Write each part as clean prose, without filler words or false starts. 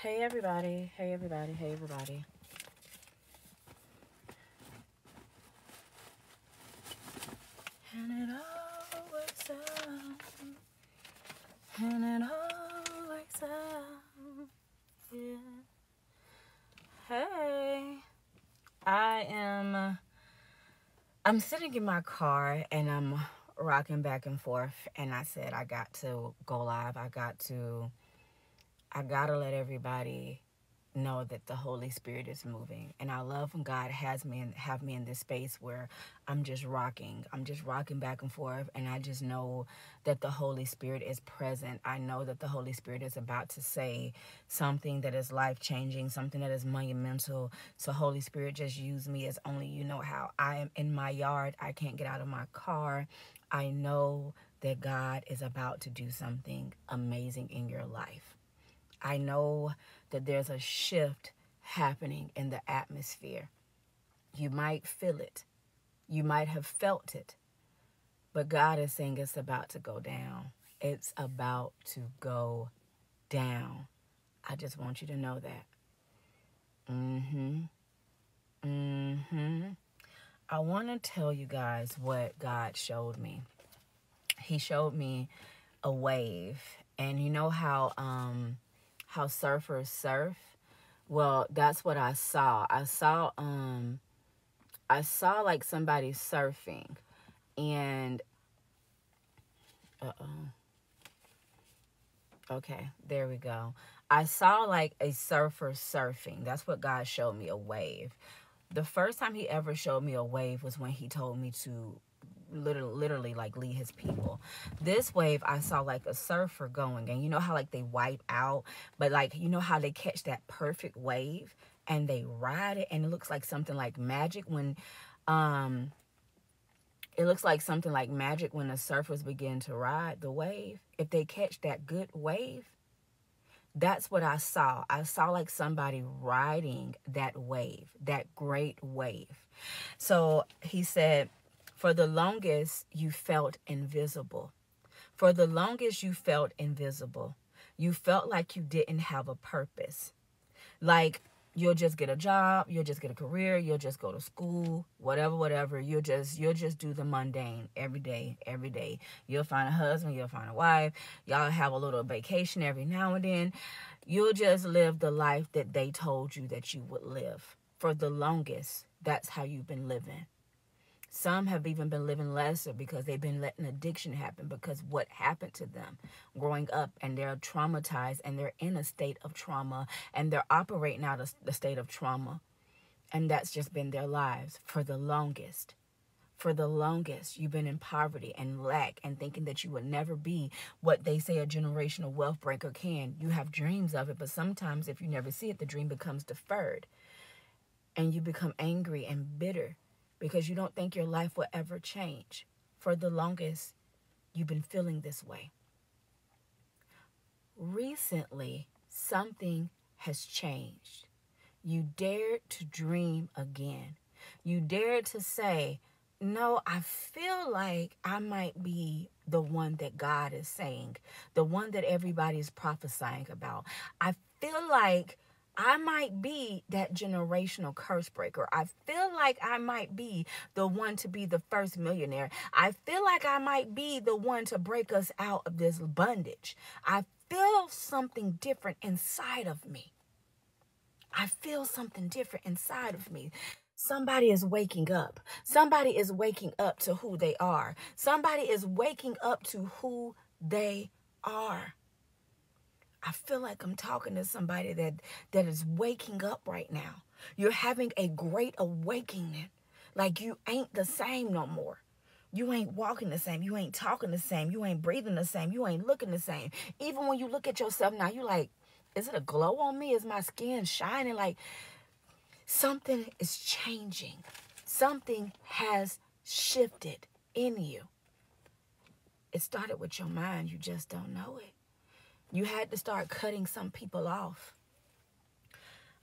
Hey everybody, hey everybody, hey everybody. And it all works out. And it all works out. Yeah. Hey. I'm sitting in my car and I'm rocking back and forth, and I said I got to go live. I gotta let everybody know that the Holy Spirit is moving. And I love when God have me in this space where I'm just rocking back and forth, and I just know that the Holy Spirit is present. I know that the Holy Spirit is about to say something that is life-changing, something that is monumental. So Holy Spirit, just use me as only you know how. I am in my yard. I can't get out of my car. I know that God is about to do something amazing in your life. I know that there's a shift happening in the atmosphere. You might feel it. You might have felt it. But God is saying it's about to go down. It's about to go down. I just want you to know that. I want to tell you guys what God showed me. He showed me a wave. And you know how surfers surf? Well, that's what I saw. I saw like somebody surfing, and okay, there we go. I saw like a surfer surfing. That's what God showed me, a wave. The first time he ever showed me a wave was when he told me to literally like lead his people. This wave, I saw like a surfer going, and you know how like they wipe out, but like you know how they catch that perfect wave and they ride it, and it looks like something like magic when the surfers begin to ride the wave. If they catch that good wave, that's what I saw. I saw like somebody riding that wave, that great wave. So he said, for the longest, you felt invisible. For the longest, you felt invisible. You felt like you didn't have a purpose. Like, you'll just get a job, you'll just get a career, you'll just go to school, whatever. You'll just do the mundane every day. You'll find a husband, you'll find a wife, y'all have a little vacation every now and then. You'll just live the life that they told you that you would live. For the longest, that's how you've been living. Some have even been living lesser because they've been letting addiction happen because what happened to them growing up, and they're traumatized and they're in a state of trauma and they're operating out of the state of trauma. And that's just been their lives for the longest. For the longest, you've been in poverty and lack and thinking that you would never be what they say a generational wealth breaker can. You have dreams of it, but sometimes if you never see it, the dream becomes deferred. And you become angry and bitter because you don't think your life will ever change. For the longest, you've been feeling this way. Recently, something has changed. You dared to dream again. You dared to say, no, I feel like I might be the one that God is saying, the one that everybody is prophesying about. I feel like I might be that generational curse breaker. I feel like I might be the one to be the first millionaire. I feel like I might be the one to break us out of this bondage. I feel something different inside of me. I feel something different inside of me. Somebody is waking up. Somebody is waking up to who they are. Somebody is waking up to who they are. I feel like I'm talking to somebody that is waking up right now. You're having a great awakening. Like you ain't the same no more. You ain't walking the same. You ain't talking the same. You ain't breathing the same. You ain't looking the same. Even when you look at yourself now, you like, is it a glow on me? Is my skin shining? Like something is changing. Something has shifted in you. It started with your mind. You just don't know it. You had to start cutting some people off.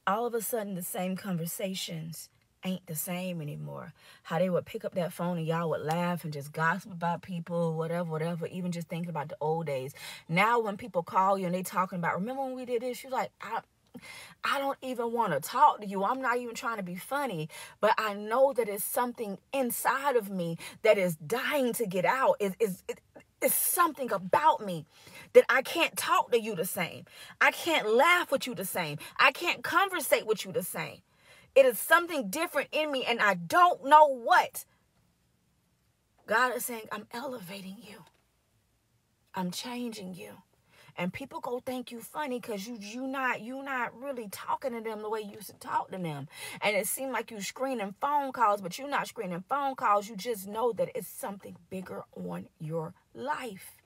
All of a sudden, the same conversations ain't the same anymore. How they would pick up that phone and y'all would laugh and just gossip about people, whatever, even just thinking about the old days. Now when people call you and they talking about, remember when we did this? You're like, I don't even want to talk to you. I'm not even trying to be funny, but I know that it's something inside of me that is dying to get out. It's something about me that I can't talk to you the same. I can't laugh with you the same. I can't conversate with you the same. It is something different in me, and I don't know what. God is saying, I'm elevating you. I'm changing you. And people go think you funny because you not really talking to them the way you used to talk to them. And it seemed like you screening phone calls, but you're not screening phone calls. You just know that it's something bigger on your life.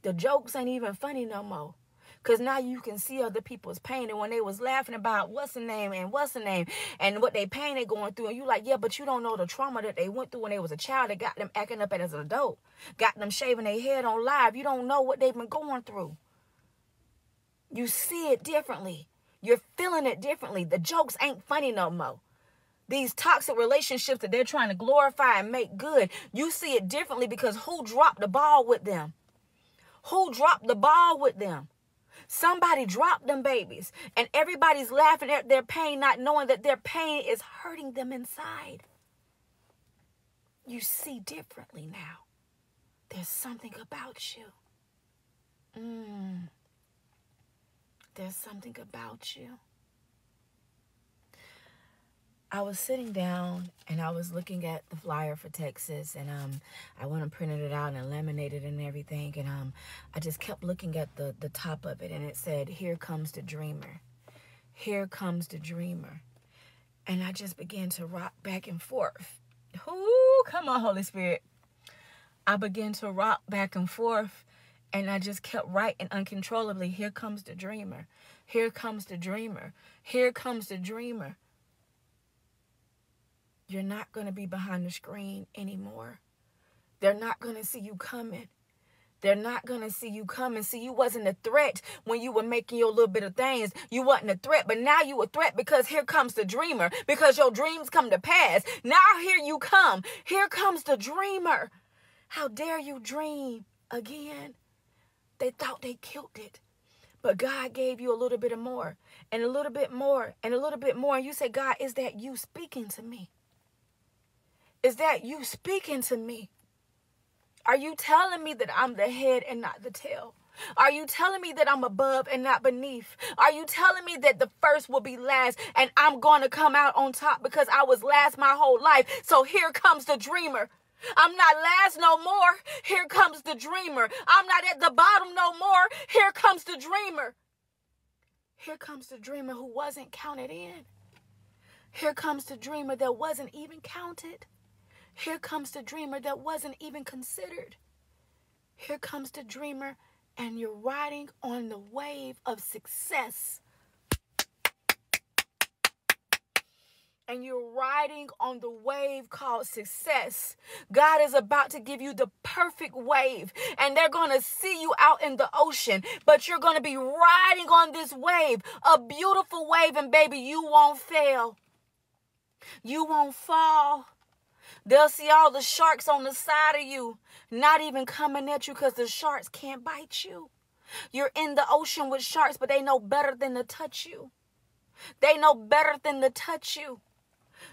The jokes ain't even funny no more. Because now you can see other people's pain. And when they was laughing about what's the name and what they pain they going through. And you like, yeah, but you don't know the trauma that they went through when they was a child that got them acting up as an adult. Got them shaving their head on live. You don't know what they've been going through. You see it differently. You're feeling it differently. The jokes ain't funny no more. These toxic relationships that they're trying to glorify and make good. You see it differently because who dropped the ball with them? Who dropped the ball with them? Somebody dropped them babies, and everybody's laughing at their pain, not knowing that their pain is hurting them inside. You see differently now. There's something about you. There's something about you. I was sitting down and I was looking at the flyer for Texas, and I went and printed it out and laminated it and everything, and I just kept looking at the top of it, and it said, "Here comes the dreamer. Here comes the dreamer." And I just began to rock back and forth. Ooh, come on, Holy Spirit. I began to rock back and forth, and I just kept writing uncontrollably, "Here comes the dreamer. Here comes the dreamer. Here comes the dreamer." You're not going to be behind the screen anymore. They're not going to see you coming. They're not going to see you coming. See, you wasn't a threat when you were making your little bit of things. You wasn't a threat, but now you a threat because here comes the dreamer, because your dreams come to pass. Now here you come. Here comes the dreamer. How dare you dream again? They thought they killed it. But God gave you a little bit of more and a little bit more and a little bit more. And you say, God, is that you speaking to me? Is that you speaking to me? Are you telling me that I'm the head and not the tail? Are you telling me that I'm above and not beneath? Are you telling me that the first will be last and I'm going to come out on top because I was last my whole life? So here comes the dreamer. I'm not last no more. Here comes the dreamer. I'm not at the bottom no more. Here comes the dreamer. Here comes the dreamer who wasn't counted in. Here comes the dreamer that wasn't even counted. Here comes the dreamer that wasn't even considered. Here comes the dreamer, and you're riding on the wave of success. And you're riding on the wave called success. God is about to give you the perfect wave, and they're going to see you out in the ocean, but you're going to be riding on this wave, a beautiful wave, and baby, you won't fail. You won't fall. They'll see all the sharks on the side of you, not even coming at you because the sharks can't bite you. You're in the ocean with sharks, but they know better than to touch you. They know better than to touch you.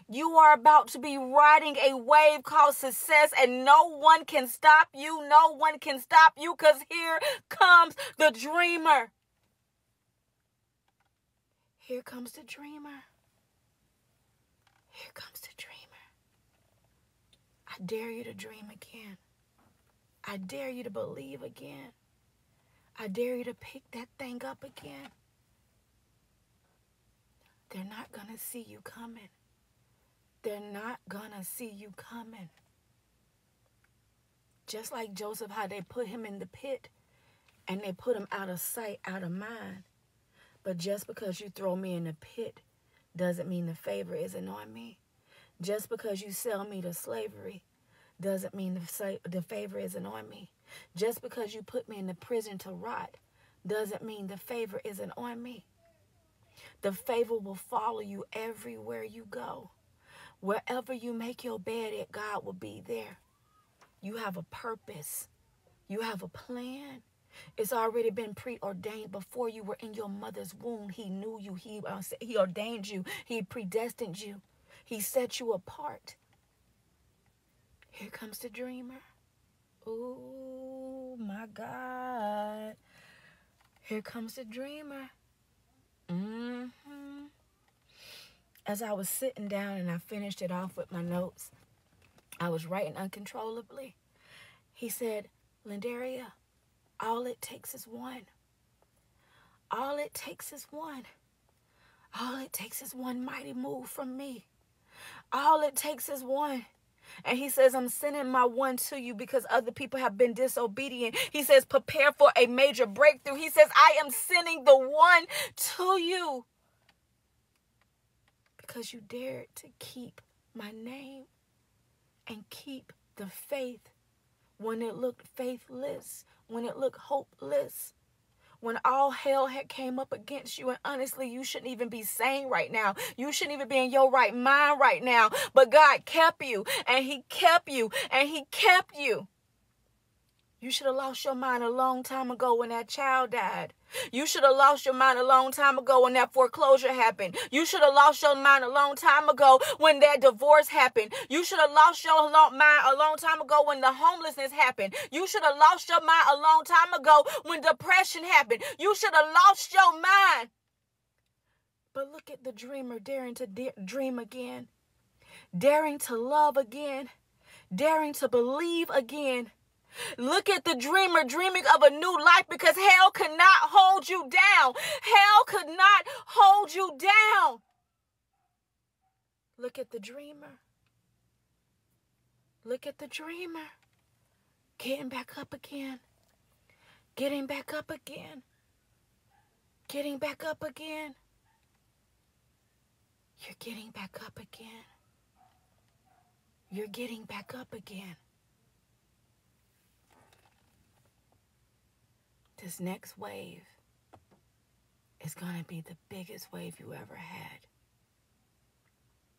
You are about to be riding a wave called success, and no one can stop you. No one can stop you because here comes the dreamer. Here comes the dreamer. Here comes the dreamer. I dare you to dream again. I dare you to believe again. I dare you to pick that thing up again. They're not going to see you coming. They're not going to see you coming. Just like Joseph, how they put him in the pit and they put him out of sight, out of mind. But just because you throw me in the pit doesn't mean the favor isn't on me. Just because you sell me to slavery doesn't mean the favor isn't on me. Just because you put me in the prison to rot doesn't mean the favor isn't on me. The favor will follow you everywhere you go. Wherever you make your bed at, God will be there. You have a purpose. You have a plan. It's already been preordained before you were in your mother's womb. He knew you. He ordained you. He predestined you. He set you apart. Here comes the dreamer. Oh, my God. Here comes the dreamer. As I was sitting down and I finished it off with my notes, I was writing uncontrollably. He said, Lendaria, all it takes is one. All it takes is one. All it takes is one mighty move from me. All it takes is one. And he says, I'm sending my one to you because other people have been disobedient. He says, prepare for a major breakthrough. He says, I am sending the one to you because you dared to keep my name and keep the faith when it looked faithless, when it looked hopeless, when all hell had came up against you. And honestly, you shouldn't even be sane right now. You shouldn't even be in your right mind right now. But God kept you, and he kept you, and he kept you. You should have lost your mind a long time ago when that child died. You should have lost your mind a long time ago when that foreclosure happened. You should have lost your mind a long time ago when that divorce happened. You should have lost your mind a long time ago when the homelessness happened. You should have lost your mind a long time ago when depression happened. You should have lost your mind. But look at the dreamer daring to dream again, daring to love again, daring to believe again. Look at the dreamer dreaming of a new life because hell could not hold you down. Hell could not hold you down. Look at the dreamer. Look at the dreamer. Getting back up again. Getting back up again. Getting back up again. You're getting back up again. You're getting back up again. This next wave is going to be the biggest wave you ever had.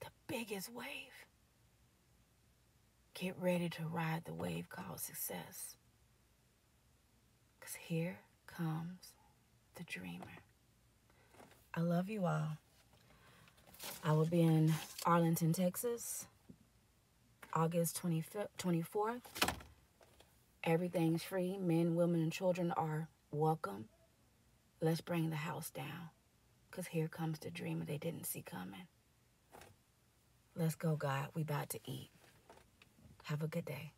The biggest wave. Get ready to ride the wave called success. Because here comes the dreamer. I love you all. I will be in Arlington, Texas, August 24th. Everything's free. Men, women, and children are welcome. Let's bring the house down. Because here comes the dreamer they didn't see coming. Let's go, God. We about to eat. Have a good day.